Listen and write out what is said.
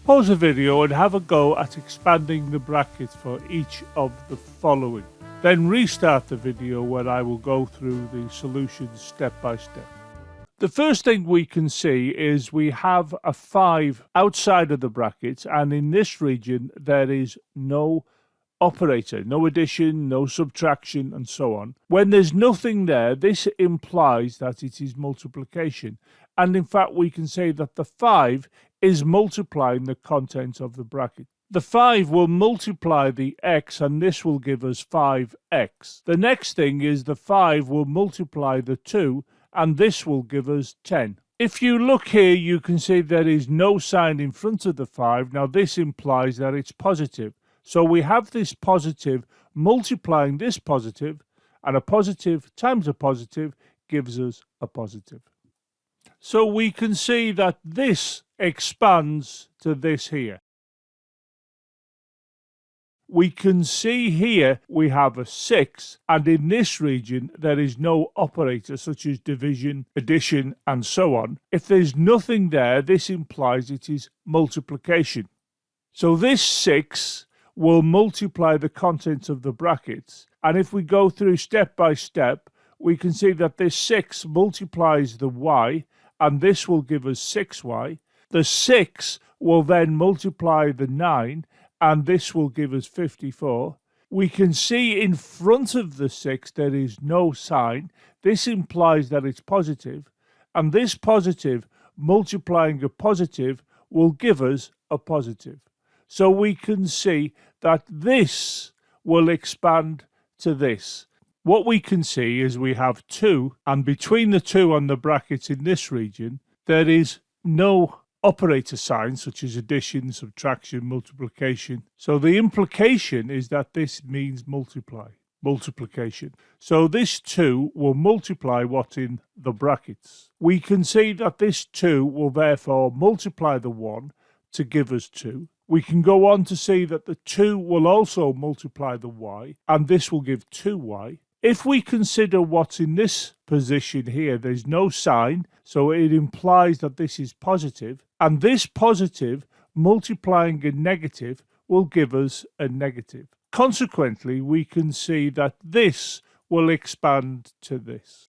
Pause the video and have a go at expanding the brackets for each of the following. Then restart the video where I will go through the solutions step by step. The first thing we can see is we have a 5 outside of the brackets, and in this region there is no operator, no addition, no subtraction, and so on. When there's nothing there, this implies that it is multiplication. And in fact, we can say that the 5 is multiplying the content of the bracket. The 5 will multiply the x, and this will give us 5x. The next thing is the 5 will multiply the 2, and this will give us 10. If you look here, you can see there is no sign in front of the 5. Now this implies that it's positive. So we have this positive multiplying this positive, and a positive times a positive gives us a positive. So we can see that this expands to this here. We can see here we have a 6, and in this region there is no operator such as division, addition, and so on. If there's nothing there, this implies it is multiplication. So this 6 will multiply the contents of the brackets, and if we go through step by step, we can see that this 6 multiplies the y, and this will give us 6y. The 6 will then multiply the 9, and this will give us 54. We can see in front of the 6 there is no sign. This implies that it's positive, and this positive multiplying a positive will give us a positive. So we can see that this will expand to this. What we can see is we have 2, and between the 2 and the brackets in this region, there is no operator signs such as addition, subtraction, multiplication. So the implication is that this means multiplication. So this 2 will multiply what's in the brackets. We can see that this 2 will therefore multiply the 1 to give us 2. We can go on to see that the 2 will also multiply the y, and this will give 2y. If we consider what's in this position here, there's no sign, so it implies that this is positive, and this positive multiplying a negative will give us a negative. Consequently, we can see that this will expand to this.